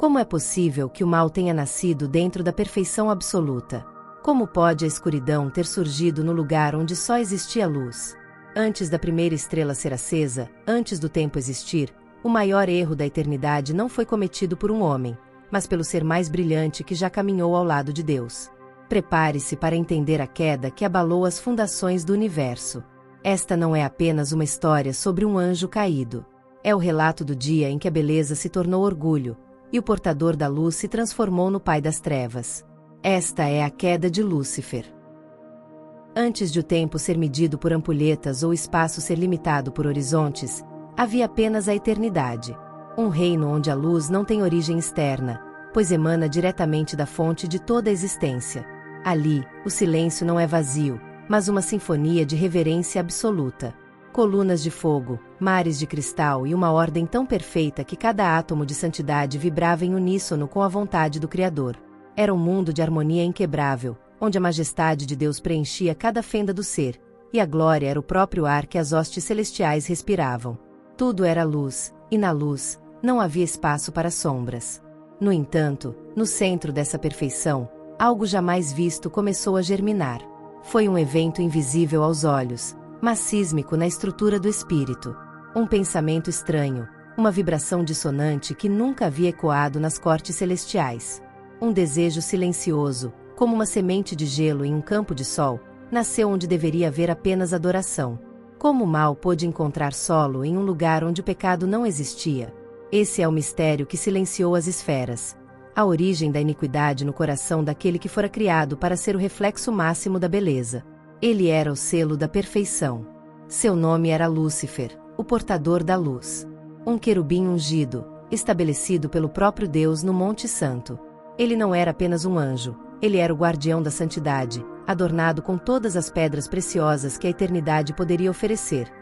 Como é possível que o mal tenha nascido dentro da perfeição absoluta? Como pode a escuridão ter surgido no lugar onde só existia luz? Antes da primeira estrela ser acesa, antes do tempo existir, o maior erro da eternidade não foi cometido por um homem, mas pelo ser mais brilhante que já caminhou ao lado de Deus. Prepare-se para entender a queda que abalou as fundações do universo. Esta não é apenas uma história sobre um anjo caído. É o relato do dia em que a beleza se tornou orgulho, e o portador da luz se transformou no pai das trevas. Esta é a queda de Lúcifer. Antes de o tempo ser medido por ampulhetas ou o espaço ser limitado por horizontes, havia apenas a eternidade. Um reino onde a luz não tem origem externa, pois emana diretamente da fonte de toda a existência. Ali, o silêncio não é vazio, mas uma sinfonia de reverência absoluta. Colunas de fogo, mares de cristal e uma ordem tão perfeita que cada átomo de santidade vibrava em uníssono com a vontade do Criador. Era um mundo de harmonia inquebrável, onde a majestade de Deus preenchia cada fenda do ser, e a glória era o próprio ar que as hostes celestiais respiravam. Tudo era luz, e na luz, não havia espaço para sombras. No entanto, no centro dessa perfeição, algo jamais visto começou a germinar. Foi um evento invisível aos olhos, mas sísmico na estrutura do espírito. Um pensamento estranho, uma vibração dissonante que nunca havia ecoado nas cortes celestiais. Um desejo silencioso, como uma semente de gelo em um campo de sol, nasceu onde deveria haver apenas adoração. Como o mal pôde encontrar solo em um lugar onde o pecado não existia? Esse é o mistério que silenciou as esferas. A origem da iniquidade no coração daquele que fora criado para ser o reflexo máximo da beleza. Ele era o selo da perfeição. Seu nome era Lúcifer, o portador da luz. Um querubim ungido, estabelecido pelo próprio Deus no Monte Santo. Ele não era apenas um anjo, ele era o guardião da santidade, adornado com todas as pedras preciosas que a eternidade poderia oferecer.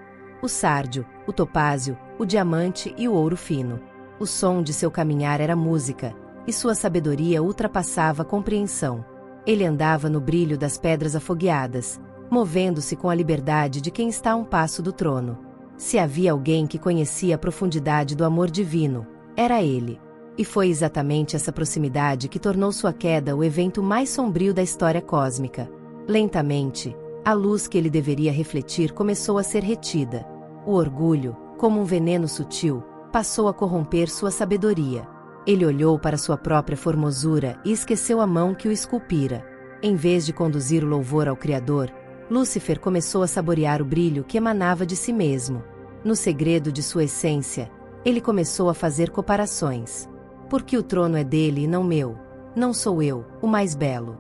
O sárdio, o topázio, o diamante e o ouro fino. O som de seu caminhar era música, e sua sabedoria ultrapassava a compreensão. Ele andava no brilho das pedras afogueadas, movendo-se com a liberdade de quem está a um passo do trono. Se havia alguém que conhecia a profundidade do amor divino, era ele. E foi exatamente essa proximidade que tornou sua queda o evento mais sombrio da história cósmica. Lentamente, a luz que ele deveria refletir começou a ser retida. O orgulho, como um veneno sutil, passou a corromper sua sabedoria. Ele olhou para sua própria formosura e esqueceu a mão que o esculpira. Em vez de conduzir o louvor ao Criador, Lúcifer começou a saborear o brilho que emanava de si mesmo. No segredo de sua essência, ele começou a fazer comparações. Porque o trono é dele e não meu. Não sou eu, o mais belo.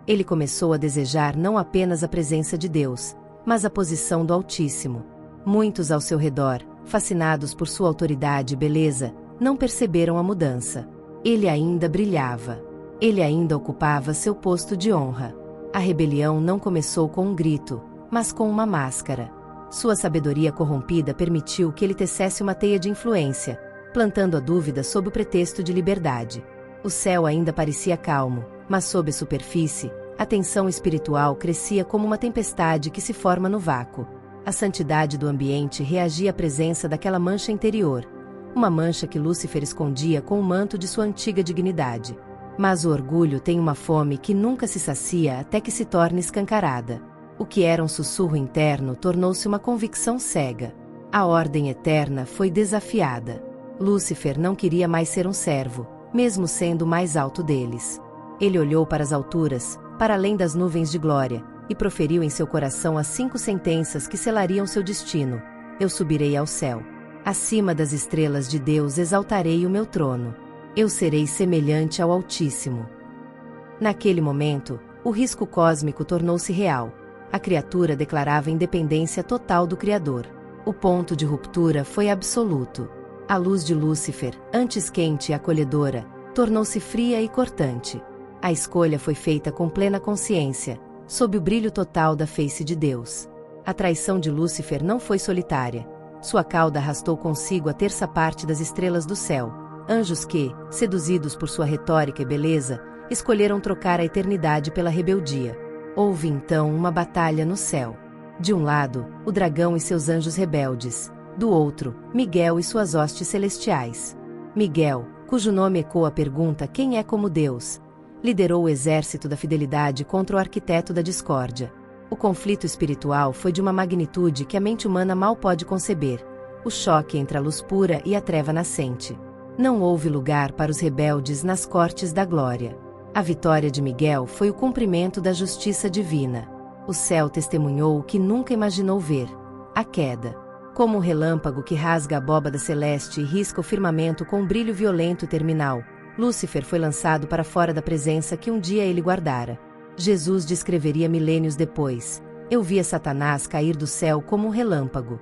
Ele começou a desejar não apenas a presença de Deus, mas a posição do Altíssimo. Muitos ao seu redor, fascinados por sua autoridade e beleza, não perceberam a mudança. Ele ainda brilhava. Ele ainda ocupava seu posto de honra. A rebelião não começou com um grito, mas com uma máscara. Sua sabedoria corrompida permitiu que ele tecesse uma teia de influência, plantando a dúvida sob o pretexto de liberdade. O céu ainda parecia calmo, mas sob a superfície, a tensão espiritual crescia como uma tempestade que se forma no vácuo. A santidade do ambiente reagia à presença daquela mancha interior, uma mancha que Lúcifer escondia com o manto de sua antiga dignidade. Mas o orgulho tem uma fome que nunca se sacia até que se torne escancarada. O que era um sussurro interno tornou-se uma convicção cega. A ordem eterna foi desafiada. Lúcifer não queria mais ser um servo, mesmo sendo o mais alto deles. Ele olhou para as alturas, para além das nuvens de glória, e proferiu em seu coração as 5 sentenças que selariam seu destino. Eu subirei ao céu. Acima das estrelas de Deus exaltarei o meu trono. Eu serei semelhante ao Altíssimo. Naquele momento, o risco cósmico tornou-se real. A criatura declarava independência total do Criador. O ponto de ruptura foi absoluto. A luz de Lúcifer, antes quente e acolhedora, tornou-se fria e cortante. A escolha foi feita com plena consciência, sob o brilho total da face de Deus. A traição de Lúcifer não foi solitária. Sua cauda arrastou consigo a terça parte das estrelas do céu, anjos que, seduzidos por sua retórica e beleza, escolheram trocar a eternidade pela rebeldia. Houve então uma batalha no céu. De um lado, o dragão e seus anjos rebeldes. Do outro, Miguel e suas hostes celestiais. Miguel, cujo nome ecoa a pergunta quem é como Deus, liderou o exército da fidelidade contra o arquiteto da discórdia. O conflito espiritual foi de uma magnitude que a mente humana mal pode conceber, o choque entre a luz pura e a treva nascente. Não houve lugar para os rebeldes nas cortes da glória. A vitória de Miguel foi o cumprimento da justiça divina. O céu testemunhou o que nunca imaginou ver: a queda. Como um relâmpago que rasga a abóbada celeste e risca o firmamento com um brilho violento e terminal, Lúcifer foi lançado para fora da presença que um dia ele guardara. Jesus descreveria milênios depois: eu via Satanás cair do céu como um relâmpago.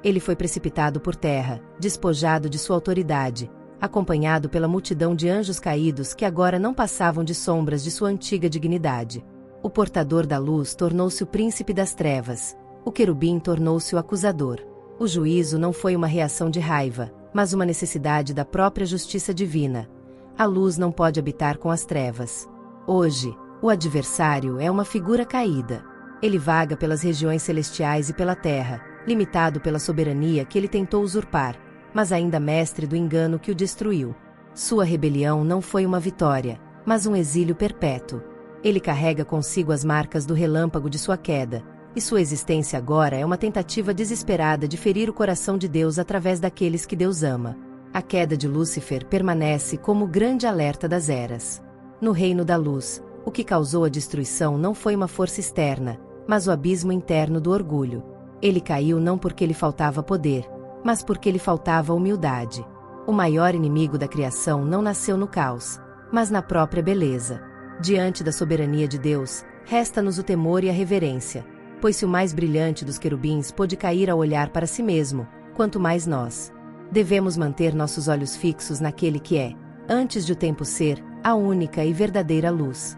Ele foi precipitado por terra, despojado de sua autoridade, acompanhado pela multidão de anjos caídos que agora não passavam de sombras de sua antiga dignidade. O portador da luz tornou-se o príncipe das trevas, o querubim tornou-se o acusador. O juízo não foi uma reação de raiva, mas uma necessidade da própria justiça divina. A luz não pode habitar com as trevas. Hoje, o adversário é uma figura caída. Ele vaga pelas regiões celestiais e pela terra, limitado pela soberania que ele tentou usurpar, mas ainda mestre do engano que o destruiu. Sua rebelião não foi uma vitória, mas um exílio perpétuo. Ele carrega consigo as marcas do relâmpago de sua queda, e sua existência agora é uma tentativa desesperada de ferir o coração de Deus através daqueles que Deus ama. A queda de Lúcifer permanece como o grande alerta das eras. No reino da luz, o que causou a destruição não foi uma força externa, mas o abismo interno do orgulho. Ele caiu não porque lhe faltava poder, mas porque lhe faltava humildade. O maior inimigo da criação não nasceu no caos, mas na própria beleza. Diante da soberania de Deus, resta-nos o temor e a reverência, pois se o mais brilhante dos querubins pôde cair ao olhar para si mesmo, quanto mais nós. Devemos manter nossos olhos fixos naquele que é, antes de o tempo ser, a única e verdadeira luz.